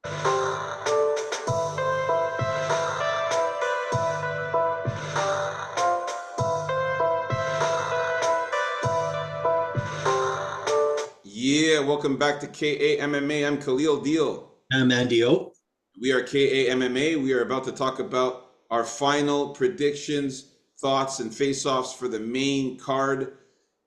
Yeah, welcome back to KAMMA. I'm Khalil Deal. I'm Andy O. We are KAMMA. We are about to talk about our final predictions, thoughts, and face-offs for the main card,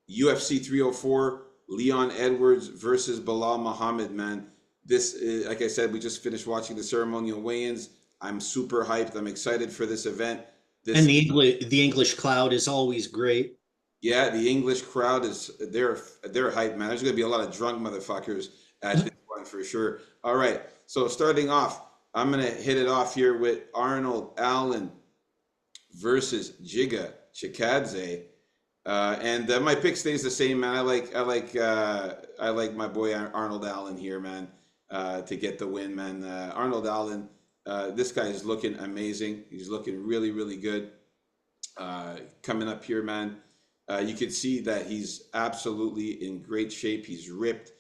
UFC 304, Leon Edwards versus Bilal Muhammad, man. This is, like I said, we just finished watching the ceremonial weigh-ins. I'm super hyped. I'm excited for this event. And This the English cloud is always great. Yeah, the English crowd is they're hyped, man. There's gonna be a lot of drunk motherfuckers at this one for sure. All right, so starting off, I'm gonna hit it off here with Arnold Allen versus Giga Chikadze, and my pick stays the same, man. I like my boy Arnold Allen here, man, to get the win, man. Arnold Allen, this guy is looking amazing. He's looking really, really good. Coming up here, man. You can see that he's absolutely in great shape. He's ripped.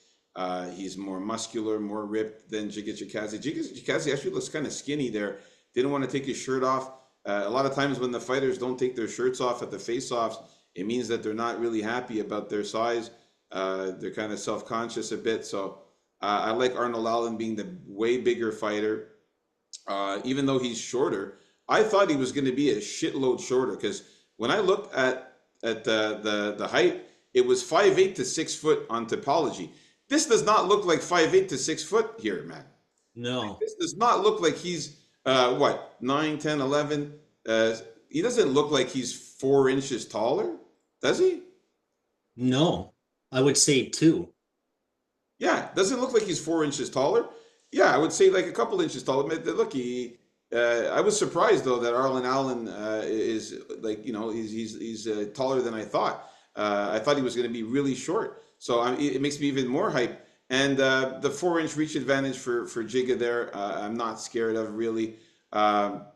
He's more muscular, more ripped than Giga Chikadze. Giga Chikadze actually looks kind of skinny there. Didn't want to take his shirt off. A lot of times when the fighters don't take their shirts off at the face-offs, it means that they're not really happy about their size. They're kind of self-conscious a bit. So I like Arnold Allen being the way bigger fighter. Even though he's shorter, I thought he was going to be a shitload shorter because when I looked at the height, it was 5'8" to 6 foot on topology. This does not look like 5'8" to 6 foot here, man. No, This does not look like he's what, 9, 10, 11. He doesn't look like he's 4 inches taller, does he? no, I would say two. Yeah, doesn't look like he's 4 inches taller. Yeah, I would say like a couple inches taller. Look, I was surprised though that Arlen Allen is like, he's taller than I thought. I thought he was going to be really short, so it makes me even more hyped. And the 4 inch reach advantage for Giga there, I'm not scared of really. Um,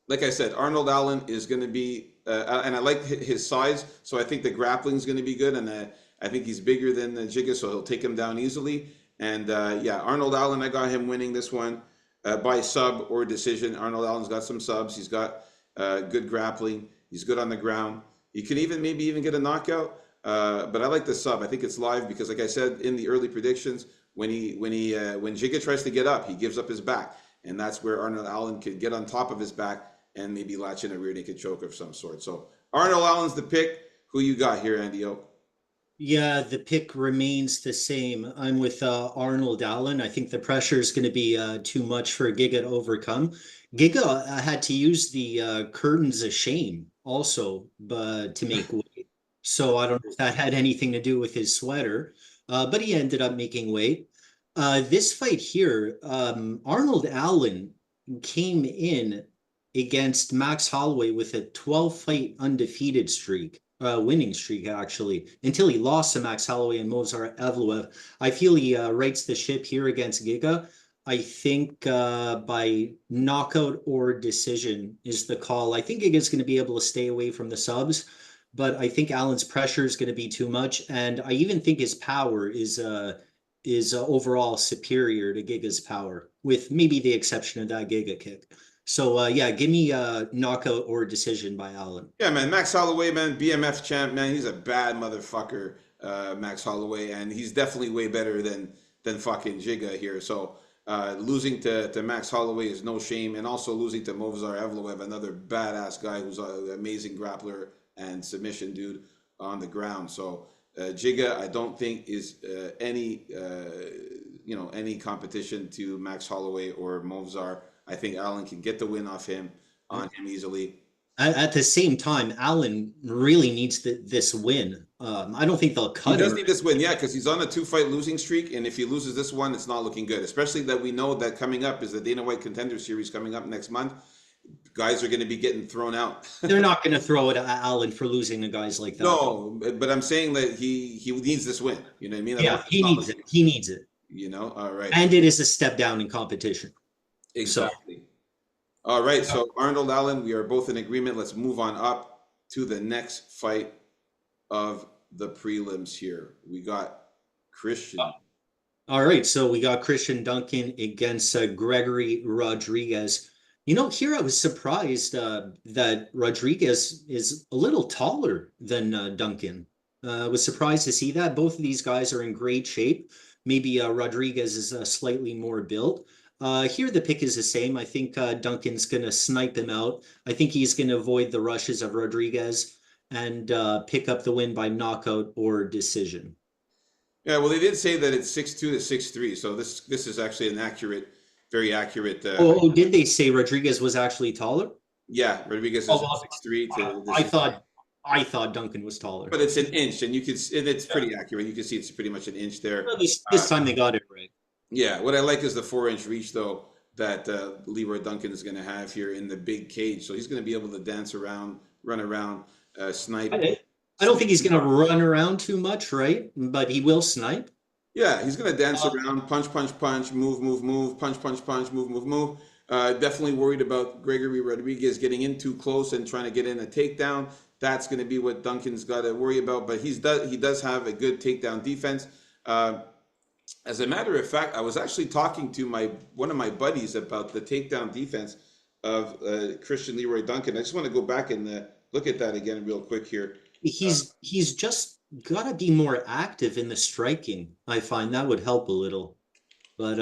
like I said, Arnold Allen is going to be, and I like his size, so I think the grappling is going to be good, and I think he's bigger than Giga, so he'll take him down easily. And yeah, Arnold Allen, I got him winning this one by sub or decision. Arnold Allen's got some subs. He's got good grappling. He's good on the ground. He can even maybe even get a knockout. But I like the sub. I think it's live because, like I said in the early predictions, when Giga tries to get up, he gives up his back, and that's where Arnold Allen could get on top of his back and maybe latch in a rear naked choke of some sort. So Arnold Allen's the pick. Who you got here, Andy O? Yeah, the pick remains the same. I'm with Arnold Allen. I think the pressure is going to be too much for Giga to overcome. Giga had to use the curtains of shame also, but to make weight. So I don't know if that had anything to do with his sweater, but he ended up making weight. This fight here, Arnold Allen came in against Max Holloway with a 12 fight undefeated streak, winning streak actually, until he lost to Max Holloway and Movsar Evloev. I feel he rights the ship here against Giga. I think by knockout or decision is the call. I think Giga's going to be able to stay away from the subs, but I think Allen's pressure is going to be too much, and I even think his power is overall superior to Giga's power, with maybe the exception of that Giga kick. So yeah, give me a knockout or decision by Allen. Yeah, man. Max Holloway, man, BMF champ, man. He's a bad motherfucker, Max Holloway, and he's definitely way better than fucking Giga here. So losing to Max Holloway is no shame, and also losing to Movsar Evloev, another badass guy who's an amazing grappler and submission dude on the ground. So Giga, I don't think is any competition to Max Holloway or Movsar. I think Allen can get the win off him on him easily. At the same time, Allen really needs this win. I don't think they'll He cut him. does need this win, yeah, because he's on a two-fight losing streak, and if he loses this one, it's not looking good. Especially that we know that coming up is the Dana White Contender Series coming up next month. Guys are going to be getting thrown out. They're not going to throw it at Allen for losing to guys like that. No, but I'm saying that he needs this win. You know what I mean? Yeah, Otherwise, it's he not needs it. looking. He needs it, All right, and it is a step down in competition. So exactly. All right, so Arnold Allen, we are both in agreement. Let's move on up to the next fight of the prelims here. We got Christian All right, so we got Christian Duncan against Gregory Rodriguez. You know, here I was surprised that Rodriguez is a little taller than Duncan. I was surprised to see that. Both of these guys are in great shape. Maybe Rodriguez is slightly more built. Here, the pick is the same. I think Duncan's going to snipe him out. I think he's going to avoid the rushes of Rodriguez and pick up the win by knockout or decision. Yeah, well, they did say that it's 6'2" to 6'3", so this is actually an accurate, very accurate height. Oh, did they say Rodriguez was actually taller? Yeah, Rodriguez Oh, is at well, 6'3" I, to I this is, thought I thought Duncan was taller. but it's an inch, and it's pretty accurate. You can see it's pretty much an inch there. Well, this time they got it right. Yeah, what I like is the 4-inch reach though that Leroy Duncan is going to have here in the big cage. So he's going to be able to dance around, run around, snipe, I, I don't snipe. think he's going to run around too much, right? But he will snipe. Yeah, he's going to dance Uh, around, punch, punch, punch, move, move, move, punch, punch, punch, move, move, move. Definitely worried about Gregory Rodriguez getting in too close and trying to get in a takedown. That's going to be what Duncan's got to worry about. But he does have a good takedown defense. Uh, As a matter of fact, I was actually talking to my one of my buddies about the takedown defense of Christian Leroy Duncan. I just want to go back and look at that again real quick here. he's just got to be more active in the striking. I find that would help a little. But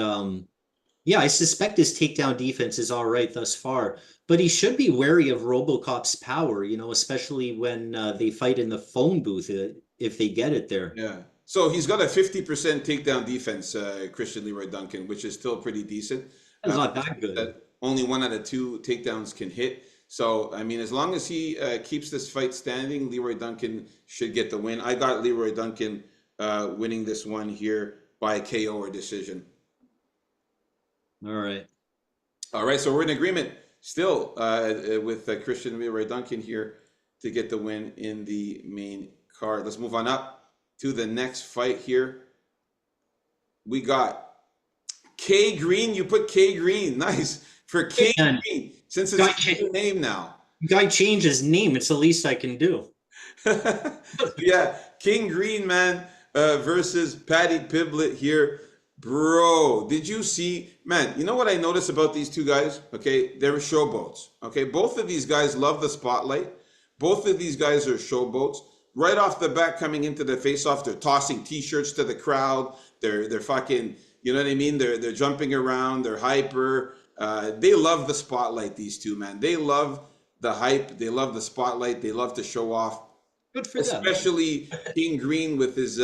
yeah, I suspect his takedown defense is all right thus far. But he should be wary of RoboCop's power, especially when they fight in the phone booth if they get it there. Yeah. So he's got a 50% takedown defense, Christian Leroy Duncan, which is still pretty decent. That's not that good. That only 1 out of 2 takedowns can hit. So, I mean, as long as he keeps this fight standing, Leroy Duncan should get the win. I got Leroy Duncan winning this one here by KO or decision. All right. All right, so we're in agreement still with Christian Leroy Duncan here to get the win in the main card. Let's move on up to the next fight here. We got K Green. You put K Green, nice for K Man, Green, since it's guy, a new name now. guy changed his name. It's the least I can do. Yeah, King Green, man, versus Paddy Piblet here. Bro, did you see, man, you know what I noticed about these two guys? Okay, they're showboats. Okay, both of these guys love the spotlight. Both of these guys are showboats. Right off the bat, coming into the face-off, they're tossing t-shirts to the crowd. They're fucking, you know what I mean? They're jumping around, they're hyper. They love the spotlight, these two, man. They love the hype, they love the spotlight, they love to show off, Good for them. especially King Green with his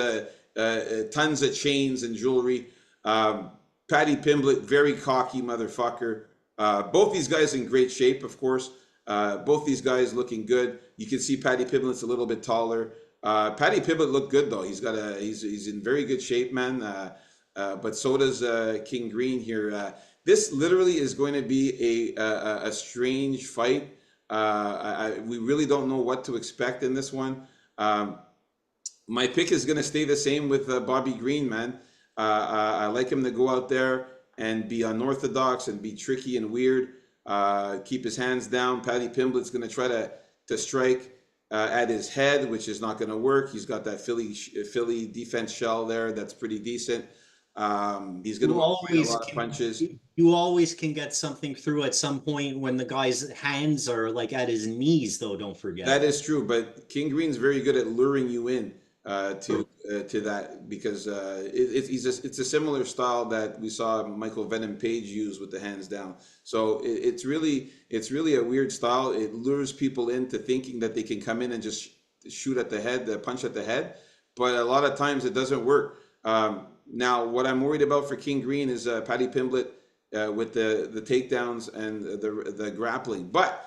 tons of chains and jewelry. Paddy Pimblett, very cocky motherfucker. Both these guys in great shape, of course. Both these guys looking good. You can see Paddy Pimblett's a little bit taller. Paddy Pimblett looked good though. He's in very good shape, man. But so does King Green here. This literally is going to be a strange fight. We really don't know what to expect in this one. My pick is going to stay the same with Bobby Green, man. I like him to go out there and be unorthodox and be tricky and weird. Keep his hands down. Paddy Pimblett's going to try to strike at his head, which is not going to work. He's got that Philly defense shell there that's pretty decent. He's going to You avoid a always lot of can punches. you always can get something through at some point when the guy's hands are like at his knees, though, don't That forget. is true, but King Green's very good at luring you in to that because it's a similar style that we saw Michael Venom Page use with the hands down. So it's really a weird style. It lures people into thinking that they can come in and just shoot at the head, punch at the head, but a lot of times it doesn't work. Now, what I'm worried about for King Green is Paddy Pimblett with the takedowns and the grappling, but.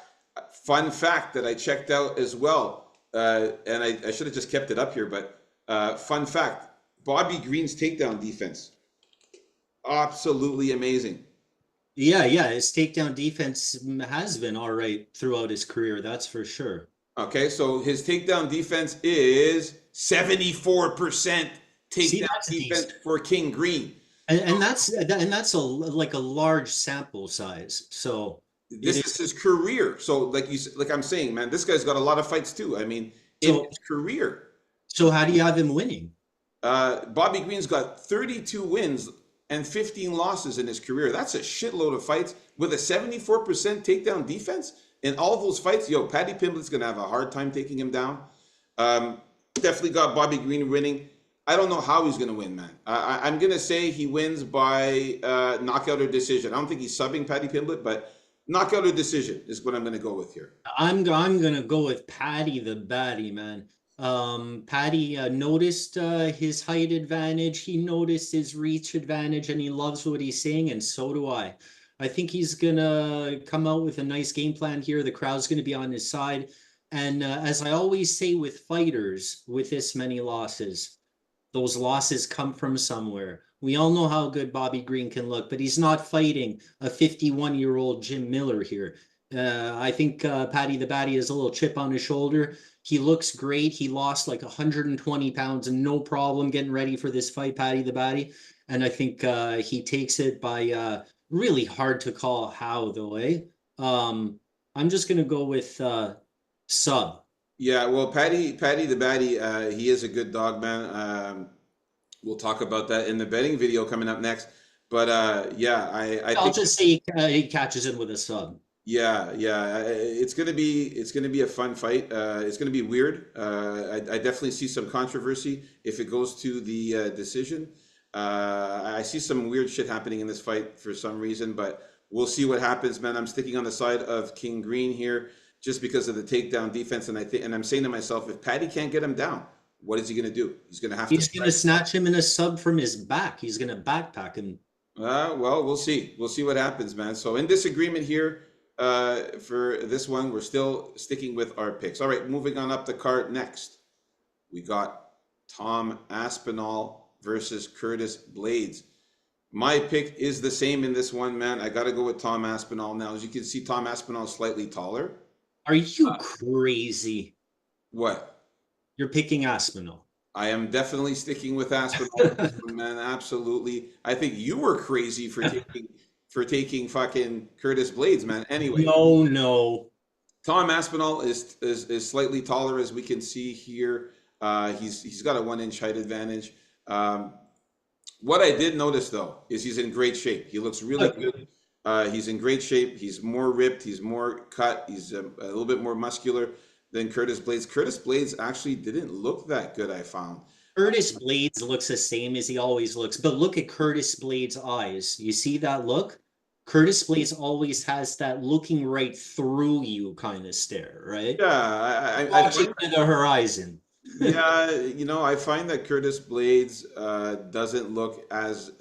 Fun fact that I checked out as well, and I should have just kept it up here, but fun fact, Bobby Green's takedown defense, absolutely amazing. Yeah, his takedown defense has been all right throughout his career, that's for sure. Okay, so his takedown defense is 74% See, takedown that's defense decent. for King Green. And that's like a large sample size. So it This is is his career. So like I'm saying, man, this guy's got a lot of fights too. I mean, in so his career. so how do you have him winning? Bobby Green's got 32 wins and 15 losses in his career. That's a shitload of fights with a 74% takedown defense. In all those fights, yo, Paddy Pimblett's going to have a hard time taking him down. Definitely got Bobby Green winning. I don't know how he's going to win, man. I'm going to say he wins by knockout or decision. I don't think he's subbing Paddy Pimblett, but knockout or decision is what I'm going to go with here. I'm gonna go with Patty the Batty, man. Patty noticed his height advantage, he noticed his reach advantage, and he loves what he's saying, and so do I. I think he's gonna come out with a nice game plan here. The crowd's gonna be on his side. And as I always say with fighters with this many losses, those losses come from somewhere. We all know how good Bobby Green can look, but he's not fighting a 51-year-old Jim Miller here. I think Paddy the Batty has a little chip on his shoulder. He looks great. He lost like 120 pounds and no problem getting ready for this fight, Paddy the Batty. And I think he takes it by really hard to call how, though, eh? I'm just going to go with sub. Yeah, well, Patty the Batty, he is a good dog, man. We'll talk about that in the betting video coming up next. But yeah, I I'll think just say he catches it with a sub. it's gonna be a fun fight. It's gonna be weird. I definitely see some controversy if it goes to the decision. I see some weird shit happening in this fight for some reason, but we'll see what happens, man. I'm sticking on the side of King Green here just because of the takedown defense, and I'm saying to myself, if Patty can't get him down, what is he gonna do? He's gonna have to. He's going to snatch him in a sub from his back. He's going to backpack him. Well, we'll see. We'll see what happens, man. So in disagreement here for this one, we're still sticking with our picks. All right, moving on up the card next. We got Tom Aspinall versus Curtis Blades. My pick is the same in this one, man. I got to go with Tom Aspinall now. As you can see, Tom Aspinall is slightly taller. Are you crazy? What? You're picking Aspinall. I am definitely sticking with Aspinall, man. Absolutely. I think you were crazy for taking fucking Curtis Blades, man. Anyway, No, no. Tom Aspinall is slightly taller, as we can see here. He's got a 1 inch height advantage. What I did notice though is he's in great shape. He looks really good. He's in great shape. He's more ripped. He's more cut. He's a little bit more muscular than Curtis Blades. Curtis Blades actually didn't look that good, I found. Curtis Blades looks the same as he always looks, but look at Curtis Blades' eyes. You see that look? Curtis Blades always has that looking right through you kind of stare, right? Yeah, Watching to the horizon. yeah, I find that Curtis Blades doesn't look as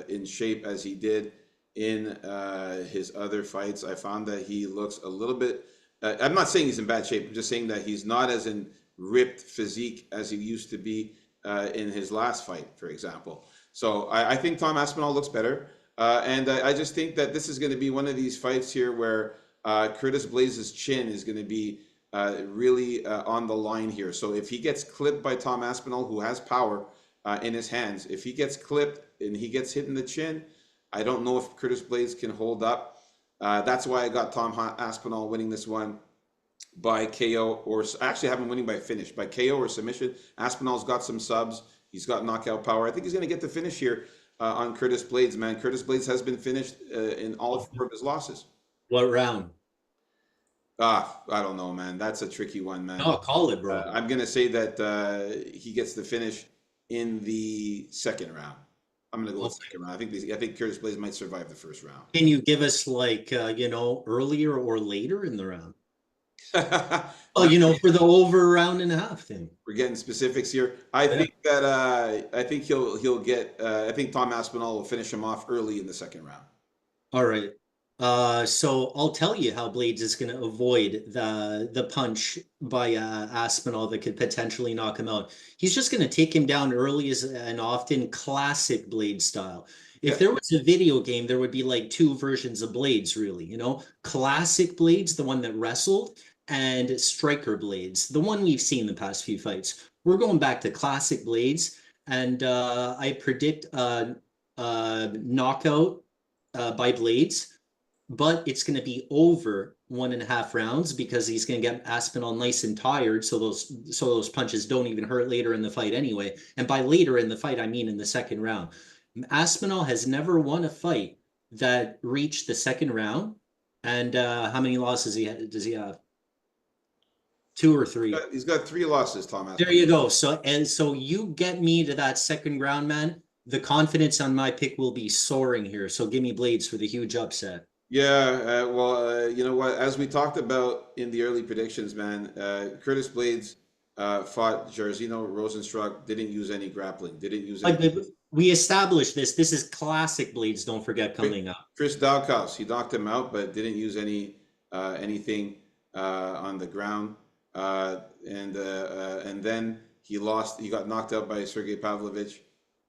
in shape as he did in his other fights. I found that he looks a little bit. I'm not saying he's in bad shape. I'm just saying that he's not as in ripped physique as he used to be in his last fight, for example. So I think Tom Aspinall looks better, and I just think that this is going to be one of these fights here where Curtis Blades' chin is going to be really on the line here. So if he gets clipped by Tom Aspinall, who has power in his hands, if he gets clipped and he gets hit in the chin, I don't know if Curtis Blades can hold up. That's why I got Tom Aspinall winning this one by KO, or actually I have him winning by finish, by KO or submission. Aspinall's got some subs. He's got knockout power. I think he's going to get the finish here on Curtis Blades, man. Curtis Blades has been finished in all 4 of his losses. What round? I don't know, man. That's a tricky one, man. Oh, call it, bro. I'm gonna say that he gets the finish in the second round. I'm gonna go with second round. I think Curtis Blades might survive the first round. Can you give us like earlier or later in the round? Oh, for the over round and a half thing. We're getting specifics here. I think that I think he'll get. I think Tom Aspinall will finish him off early in the second round. All right. So I'll tell you how Blades is going to avoid the punch by Aspinall that could potentially knock him out. He's just going to take him down early as and often, classic Blade style. If there was a video game, there would be like 2 versions of Blades, really. Classic Blades, the one that wrestled, and Striker Blades, the one we've seen the past few fights. We're going back to classic Blades, and I predict knockout by Blades. but it's going to be over 1.5 rounds because he's going to get Aspinall nice and tired, so those punches don't even hurt later in the fight anyway. And by later in the fight, I mean in the second round. Aspinall has never won a fight that reached the second round. And how many losses does he have? Two or three? He's got three losses, Tom There Aspinall. you go. So you get me to that second round, man. The confidence on my pick will be soaring here. So give me Blades for the huge upset. Yeah, well, you know what? As we talked about in the early predictions, man, Curtis Blades fought Jairzinho Rosenstruck, didn't use any grappling, didn't use any. Like we established this. This is classic Blades. Don't forget coming up. Chris Dalkaus, he knocked him out, but didn't use anything on the ground. And then he lost. He got knocked out by Sergey Pavlovich,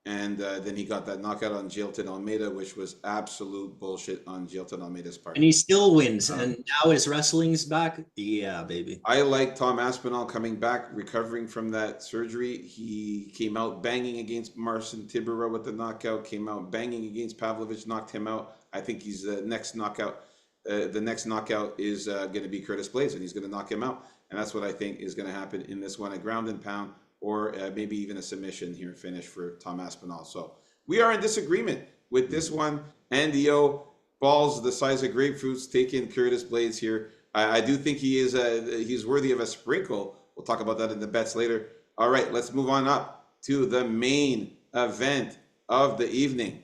and then he got that knockout on Jailton Almeida, which was absolute bullshit on Jailton Almeida's part. And he still wins. Um, And now his wrestling's back. Yeah, baby. I like Tom Aspinall coming back, recovering from that surgery. He came out banging against Marcin Tibera with the knockout, came out banging against Pavlovich, knocked him out. I think he's the next knockout. The next knockout is going to be Curtis Blades, and he's going to knock him out. And that's what I think is going to happen in this one, a ground and pound, or maybe even a submission here finish for Tom Aspinall. So we are in disagreement with this one. Andy O, balls the size of grapefruits, taking Curtis Blades here. I do think he's worthy of a sprinkle. We'll talk about that in the bets later. All right, let's move on up to the main event of the evening.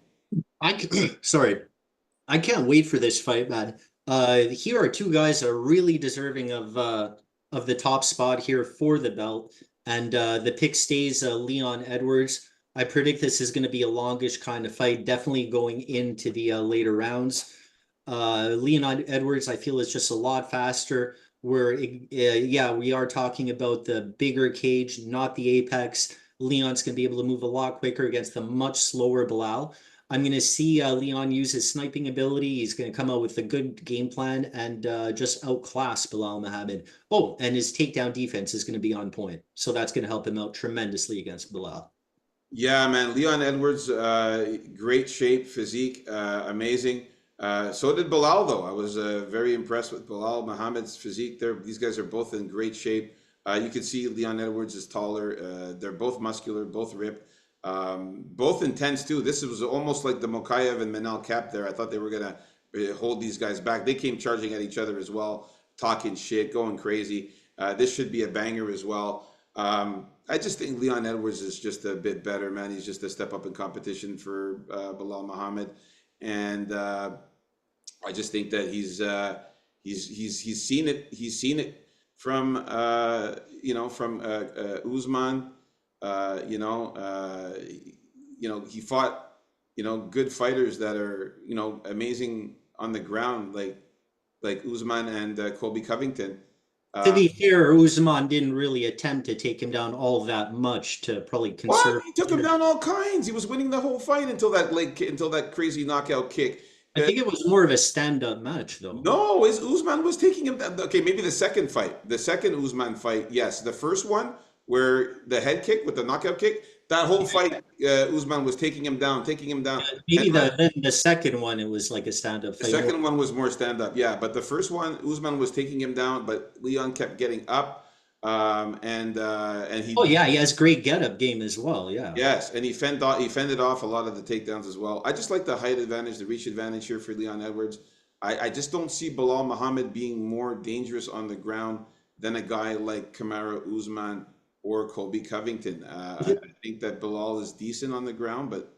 Sorry. I can't wait for this fight, man. Here are two guys that are really deserving of the top spot here for the belt, and the pick stays Leon Edwards. I predict this is going to be a longish kind of fight, definitely going into the later rounds. Leon Edwards, I feel, is just a lot faster. Yeah, we are talking about the bigger cage, not the apex. Leon's going to be able to move a lot quicker against the much slower Bilal. I'm going to see Leon use his sniping ability. He's going to come out with a good game plan and just outclass Bilal Muhammad. Oh, and his takedown defense is going to be on point. So that's going to help him out tremendously against Bilal. Yeah, man, Leon Edwards, great shape, physique, amazing. So did Bilal, though. I was very impressed with Bilal Muhammad's physique. These guys are both in great shape. You can see Leon Edwards is taller. They're both muscular, both ripped. Both intense too. This was almost like the Mokayev and Manal cap there. I thought they were gonna hold these guys back. They came charging at each other as well, talking shit, going crazy. This should be a banger as well. I just think Leon Edwards is just a bit better, man. He's just a step up in competition for Bilal Muhammad, and I just think that he's seen it. He's seen it from from Usman. He fought, good fighters that are, amazing on the ground, like Usman and Colby Covington. To Uh, be fair, Usman didn't really attempt to take him down all that much to probably what? conserve. He took him down all kinds. He was winning the whole fight until that crazy knockout kick. I think it was more of a stand-up match, though. No, his Usman was taking him down. Okay, maybe the second fight, the second Usman fight, yes. The first one where the head kick with the knockout kick, that whole fight, Usman was taking him down, taking him down. And Maybe the second one, it was like a stand-up the fight. second one was more stand up, yeah. But the first one, Usman was taking him down, but Leon kept getting up, and he Oh yeah, he has great get-up game as well. Yeah. yes, and he fended off a lot of the takedowns as well. I just like the height advantage, the reach advantage here for Leon Edwards. I just don't see Bilal Muhammad being more dangerous on the ground than a guy like Kamaru Usman or Colby Covington. I think that Bilal is decent on the ground, but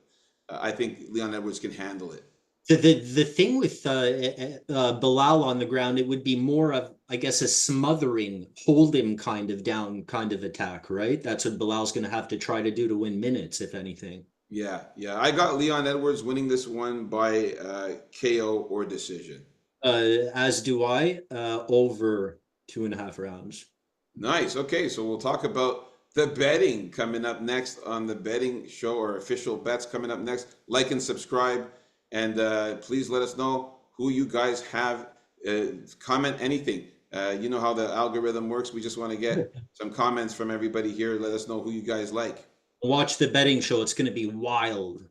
I think Leon Edwards can handle it. The thing with Bilal on the ground, it would be more of, I guess, a smothering, hold him kind of down kind of attack, right? That's what Bilal's going to have to try to do to win minutes, if anything. Yeah, yeah. I got Leon Edwards winning this one by KO or decision. As do I, over 2.5 rounds. Nice. Okay, so we'll talk about the betting coming up next on the betting show, or official bets coming up next. Like and subscribe, and please let us know who you guys have. Comment anything. You know how the algorithm works. We just want to get some comments from everybody here. Let us know who you guys like. Watch the betting show. It's going to be wild.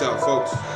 Peace out, folks.